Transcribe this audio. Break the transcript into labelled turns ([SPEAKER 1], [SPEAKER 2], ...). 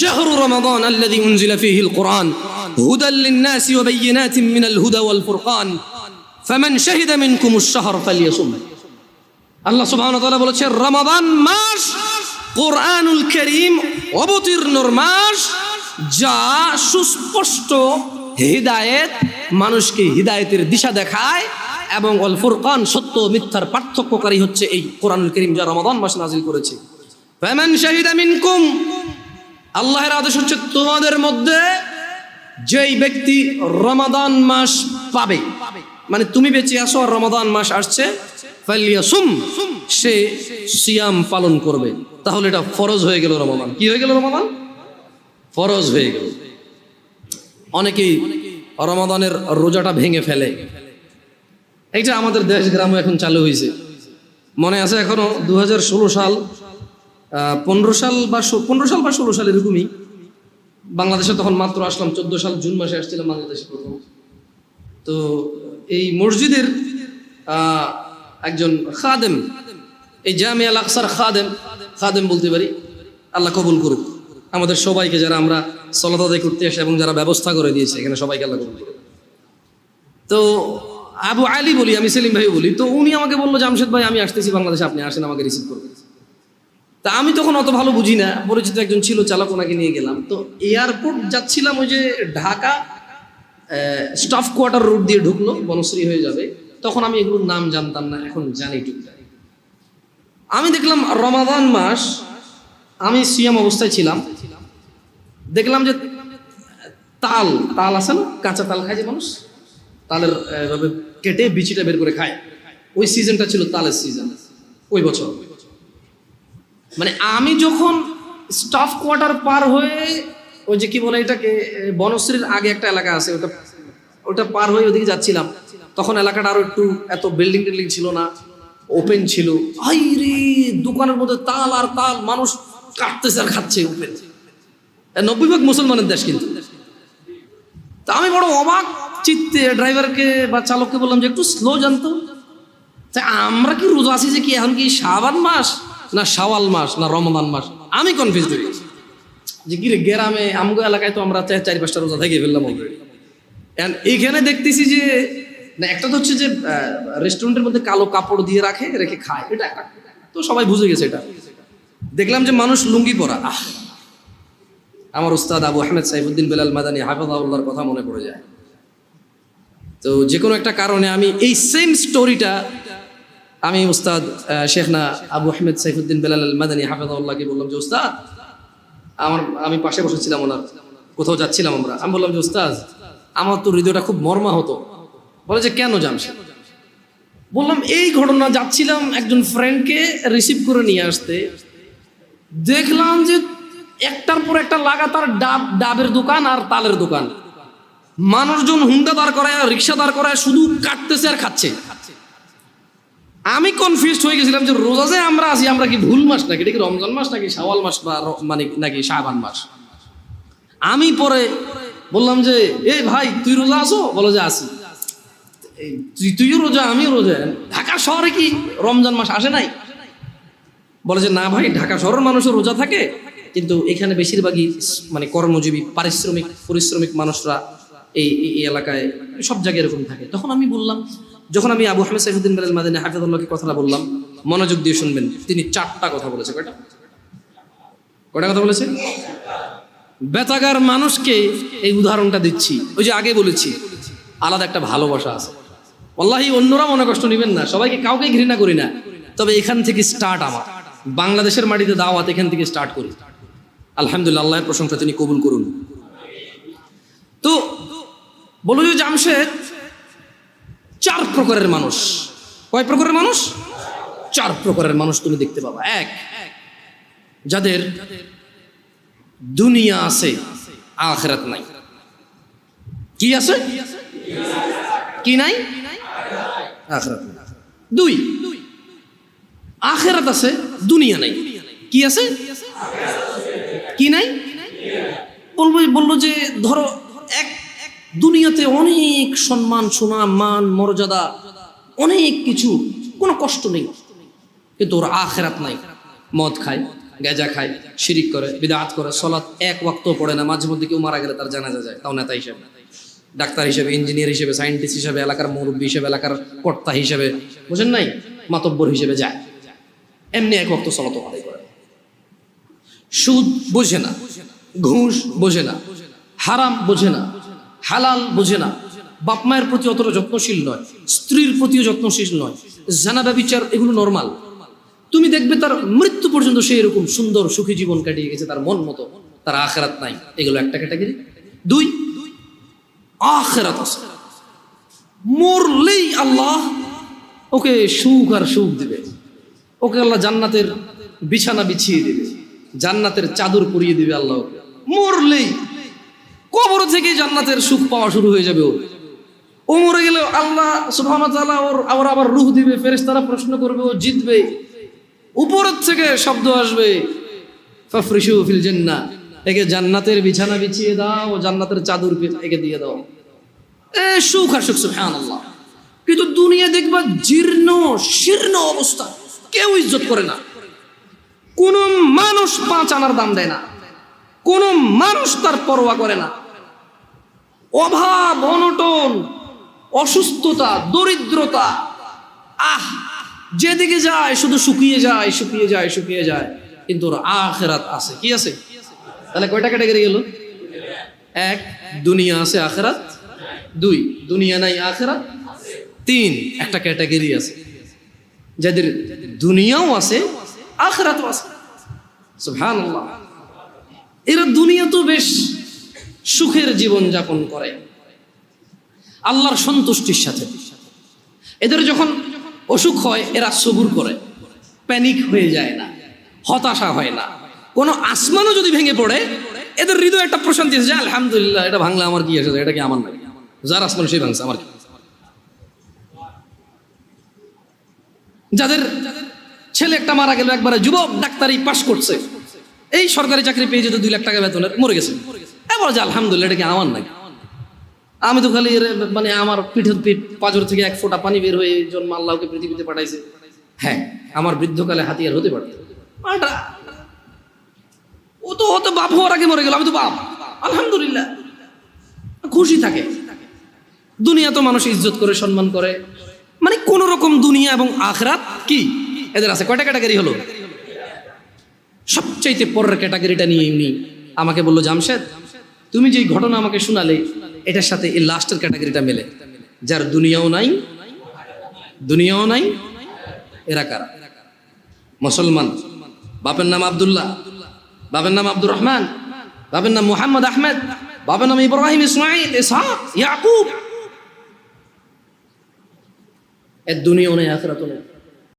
[SPEAKER 1] শাহরু রমাদান আল্লাযী উনজিলা ফীহিল কুরআন হুদাল লিন-নাসি ওয়া বায়িনাতিন মিনাল হুদা ওয়াল ফুরকান ফামান শাহিদা মিনকুমুশ শাহর ফালইয়াসুম। আল্লাহ সুবহানাহু ওয়া তাআলা বলেছেন রমাদান মাস কোরআনুল কারীম অবতীর্ণর মাস, যা সুস্পষ্ট হিদায়েত, মানুষকে হিদায়েতের দিশা দেখায়, এবং অল ফুরকান সত্য মিথ্যার পার্থক্যকারী হচ্ছে এই কোরআনুল কারীম, যা রমাদান মাসে নাযিল করেছে। ফামান শাহিদা মিনকুম, আল্লাহর আদেশ হচ্ছে তোমাদের মধ্যে যেই ব্যক্তি রমাদান মাস পাবে, মানে তুমি বেঁচে আসো আর রমাদান মাস আসছে, ফালইয়াসুম, সে সিয়াম পালন করবে। তাহলে এটা ফরজ হয়ে গেল রমাদান। কি হয়ে গেল? রমাদান ফরজ হয়ে গেল। অনেকেই রমাদানের রোজাটা ভেঙে ফেলে। এইটা আমাদের দেশ গ্রামে এখন চালু হয়েছে, মনে আছে এখনো 2016 সাল 15 সাল বা 16 সাল এরকমই বাংলাদেশে তখন মাত্র আসলাম, 14 সাল জুন মাসে আসছিলাম বাংলাদেশে প্রথম। তো এই মসজিদের একজন খাদেম, এই জামিয়া আল আকসার খাদেম বলতে পারি, আল্লাহ কবুল করুক আমাদের সবাইকে, যারা আমরা সালাত আদায় করতে আসি এবং যারা ব্যবস্থা করে দিয়েছে এখানে, সবাইকে আল্লাহ কবুল করুক। তো আবু আলী বলি, আমি সেলিম ভাই বলি। তো উনি আমাকে বললো, জামশেদ ভাই আমি আসতেছি বাংলাদেশে, আপনি আসেন, আমাকে রিসিভ করবেন। তা আমি তখন অত ভালো বুঝি না, পরিচিত একজন ছিল চালক, ওনাকে নিয়ে গেলাম। তো এয়ারপোর্ট যাচ্ছিলাম, ওই যে ঢাকা স্টাফ কোয়ার্টার রোড দিয়ে ঢুকলো, বনশ্রী হয়ে যাবে। তখন আমি এগুলোর নাম জানতাম না, এখন জানি টুকটাক। আমি দেখলাম রমাদান মাস, আমি সিয়াম অবস্থায় ছিলাম, দেখলাম যে তাল আছে না, কাঁচা তাল খায় যে মানুষ, তালের এভাবে কেটে বিচিটা বের করে খায়, ওই সিজনটা ছিল তালের সিজন ওই বছর। মানে আমি যখন স্টাফ কোয়ার্টার পার হয়ে, ওই যে কি বলে এটাকে, বনশ্রীর আগে একটা এলাকা আছে, ওটা পার হয়ে ওদিকে যাচ্ছিলাম, তখন এলাকাটা আরো একটু এত বিল্ডিং টিল্ডিং ছিল না, ওপেন ছিল। হাই রে, দোকানের মধ্যে তাল আর তাল, মানুষ কাটতেছে আর খাচ্ছে ওপেন। 90% মুসলমানের দেশ কিন্তু। তা আমি বড় অবাক চিত্তে ড্রাইভারকে বা চালককে বললাম যে একটু স্লো জানতো, আমরা কি রোজা আছি যে কি এখন কি শাবান মাস না শাওয়াল মাস না রমাদান মাস? আমি কনফিউজ হয়ে গেছি যে কি রে, গ্রামে আমগো এলাকায় তো আমরা 4-5টা রোজা থেকে ফেললাম অলরেডি। এইখানে দেখতেছি যে না, একটা তো হচ্ছে যে রেস্টুরেন্টের মধ্যে কালো কাপড় দিয়ে রেখে খায়, এটা একটা তো সবাই বুঝে গেছে। এটা দেখলাম যে মানুষ লুঙ্গি পরা। আমার উস্তাদ আবু আহমেদ সাইফুদ্দিন বেলাল মাদানী হাফিজাহুল্লাহর কথা মনে পড়ে যায়। তো যে কোনো একটা কারণে আমি এই সেম স্টোরিটা আমি উস্তাদ শেখনা আবু আহমেদ সাইফুদ্দিন বেলাল মাদানী হাফিজাহুল্লাহকে বললাম যে উস্তাদ, আমি পাশে বসেছিলাম ওনার, কোথাও যাচ্ছিলাম আমরা, আমি বললাম যে উস্তাদ আমার তো হৃদয়টা খুব মর্মা হতো। বলে যে কেন জামশেদ? বললাম এই ঘটনা, যাচ্ছিলাম একজন ফ্রেন্ডকে রিসিভ করে নিয়ে আসতে, দেখলাম যে একটার পর একটা লাগাতার ডাবের দোকান আর তালের দোকান, মানুষজন হুন্ডা দাঁড় করায়, রিক্সা দাঁড় করায়, শুধু কাটতেছে আর খাচ্ছে। আমি কনফিউজড হয়ে গেছিলাম যে রোজা যে আমরা আছি, আমরা কি ভুল মাস নাকি, এটা কি রমজান মাস নাকি শাওয়াল মাস বা মানে নাকি শাবান মাস? আমি পরে বললাম যে এই ভাই তুই রোজা আছো? বলো যে আছি। তুইও রোজা আমিও রোজা, ঢাকা শহরে কি রমজান মাস আসে নাই? বলে যে না ভাই, ঢাকা শহরের মানুষও রোজা থাকে, কিন্তু এখানে বেশিরভাগই মানে কর্মজীবী পরিশ্রমিক মানুষরা এই এলাকায় সব জায়গায় এরকম থাকে। তখন আমি বললাম, যখন আমি আবু আহমেদ সাইফুদ্দিন বেলাল মাদানী হাফিজাহুল্লাহকে কথাটা বললাম, মনোযোগ দিয়ে শুনবেন, তিনি 4টা কথা বলেছে। কয়টা কথা বলেছে? বেতাগার মানুষকে এই উদাহরণটা দিচ্ছি, ওই যে আগে বলেছি আলাদা একটা ভালোবাসা আছে। ওয়াল্লাহি অন্যরা মনে কষ্ট নেবেন না, সবাইকে কাউকে ঘৃণা করি না, তবে এখান থেকে স্টার্ট, আমার বাংলাদেশের মাটিতে দাওয়াত এখান থেকে স্টার্ট করি। আলহামদুলিল্লাহ, আল্লাহর প্রশংসা, তিনি কবুল করুন। তো বলো যে জামশেদ 4 প্রকারের মানুষ। কয় প্রকারের মানুষ? 4 প্রকারের মানুষ তুমি দেখতে পাবা। 1, যাদের দুনিয়া আছে আখিরাত নাই। কি আছে? কি নাই? আখিরাত নাই। 2, আখিরাত আছে, দুনিয়া নাই। কি আছে? কি নাই? বলবো যে ধরো এক দুনিয়াতে অনেক সম্মান, সুনাম, মান, মর্যাদা, অনেক কিছু, কোনো কষ্ট নেই, কিন্তু ওর আখিরাত নাই। মদ খায়, গাঁজা খায়, শিরিক করে, বিদআত করে, সালাত এক ওয়াক্ত পড়ে না, মাঝে মধ্যে কেউ মারা গেলে তার জানাজা যায়, তাও নেতা হিসেবে, ডাক্তার হিসেবে, ইঞ্জিনিয়ার হিসেবে, সায়েন্টিস্ট হিসেবে, এলাকার মুরব্বী হিসেবে, এলাকার কর্তা হিসেবে, বুঝেন নাই, মাতব্বর হিসেবে যায়, এমনি এক ওয়াক্ত সালাত আদায় করে। সুদ বোঝে না, ঘুষ বোঝে না, হারাম বোঝে না, হালাল বোঝে না, বাপ মায়ের প্রতি অতটা যত্নশীল নয়, স্ত্রীর প্রতিও যত্নশীল নয়, জানা ব্যভিচার এগুলো নরমাল। তুমি দেখবে তার মৃত্যু পর্যন্ত সে এরকম সুন্দর সুখী জীবন কাটিয়ে গেছে তার মন মতো, তার আখিরাত নাই। এগুলো একটা ক্যাটাগরি। দুই, আখিরাত আছে, মরলেই আল্লাহ ওকে সুখ আর সুখ দিবে, ওকে আল্লাহ জান্নাতের বিছানা বিছিয়ে দিবে, জান্নাতের চাদর পরিয়ে দিবে আল্লাহ ওকে। মরলেই কবর থেকে জান্নাতের সুখ পাওয়া শুরু হয়ে যাবে ওর। ও মরে গেলে আল্লাহ সুবহানাহু ওয়া তাআলা ওর আবার রূহ দিবে, ফেরেশতারা প্রশ্ন করবে, ও জিতবে, উপরের থেকে শব্দ আসবে, ফাফরিশু ফিল জান্নাহ, একে জান্নাতের বিছানা বিছিয়ে দাও, ও জান্নাতের চাদর একে দিয়ে দাও। এ সুখ আর সুখ, সুবহানাল্লাহ। কিন্তু দুনিয়া দেখবা জীর্ণ শীর্ণ অবস্থা, কেউ ইজ্জত করে না, কোন মানুষ 5 আনার দাম দেয় না, কোন মানুষ তার পরোয়া করে না, অভাব, অনটন, অসুস্থতা, দরিদ্রতা, যেদিকে যায় শুধু শুকিয়ে যায়, শুকিয়ে যায়, শুকিয়ে যায়। কিন্তু ওর আখিরাত আছে। কি আছে? তাহলে কয়টা ক্যাটাগরি গেল? 1, দুনিয়া আছে, আখিরাত। 2, দুনিয়া নাই, আখিরাত। 3, একটা ক্যাটাগরি আছে যাদের দুনিয়াও আছে, আখিরাতও আছে। সুবহানাল্লাহ। এরা দুনিয়া তো বেশ সুখের জীবন যাপন করে আল্লাহর সন্তুষ্টির সাথে। এদের যখন অসুখ হয় এরা সবুর করে, প্যানিক হয়ে যায় না, হতাশা হয় না। কোনো আসমানও যদি ভেঙে পড়ে এদের হৃদয়ে একটা প্রশান্তি আছে যে আলহামদুলিল্লাহ, এটা ভাঙলে আমার কি আছে, এটা কি আমার নাই, যার আসমান সেই ভাঙছে, আমার কি। যাদের ছেলে একটা মারা গেল, একবারে যুবক, ডাক্তারি পাশ করছে, এই সরকারি চাকরি পেয়ে যেত 2 লাখ টাকা বেতনের, মরে গেছে, এবার যে আলহামদুলিল্লাহ, এটা কি আমার নাই, আমি তো খালি মানে আমার পিঠের পাঁজর থেকে 1 ফোঁটা পানি বের হয়ে জন্ম আল্লাহকে পৃথিবীতে পাঠাইছে। হ্যাঁ, আমার বৃদ্ধকালে হাতিয়ার হতে পারত, ও তো হয়তো বাপ হওয়ার আগে মরে গেল, আমি তো বাপ, আলহামদুলিল্লাহ, খুশি থাকে। দুনিয়া তো মানুষ ইজ্জত করে, সম্মান করে, মানে কোন রকম দুনিয়া এবং আখিরাত কি এদের আছে। কয়টা ক্যাটাগরি হলো? সবচাইতে পরের ক্যাটাগরিটা নিয়ে এমনি আমাকে বললো, জামশেদ তুমি যে ঘটনা আমাকে শোনালে এটার সাথে এই লাস্টের ক্যাটাগরিটা মেলে, যার দুনিয়াও নাই, দুনিয়াও নাই। এরা কারা? মুসলমান, বাপের নাম আব্দুল্লাহ, বাপের নাম আব্দুর রহমান, বাপের নাম মুহাম্মদ আহমেদ, বাপের নাম ইব্রাহিম, ইসমাইল, ইসহাক, ইয়াকুব। এর দুনিয়াও নাই, আখিরাতও নাই।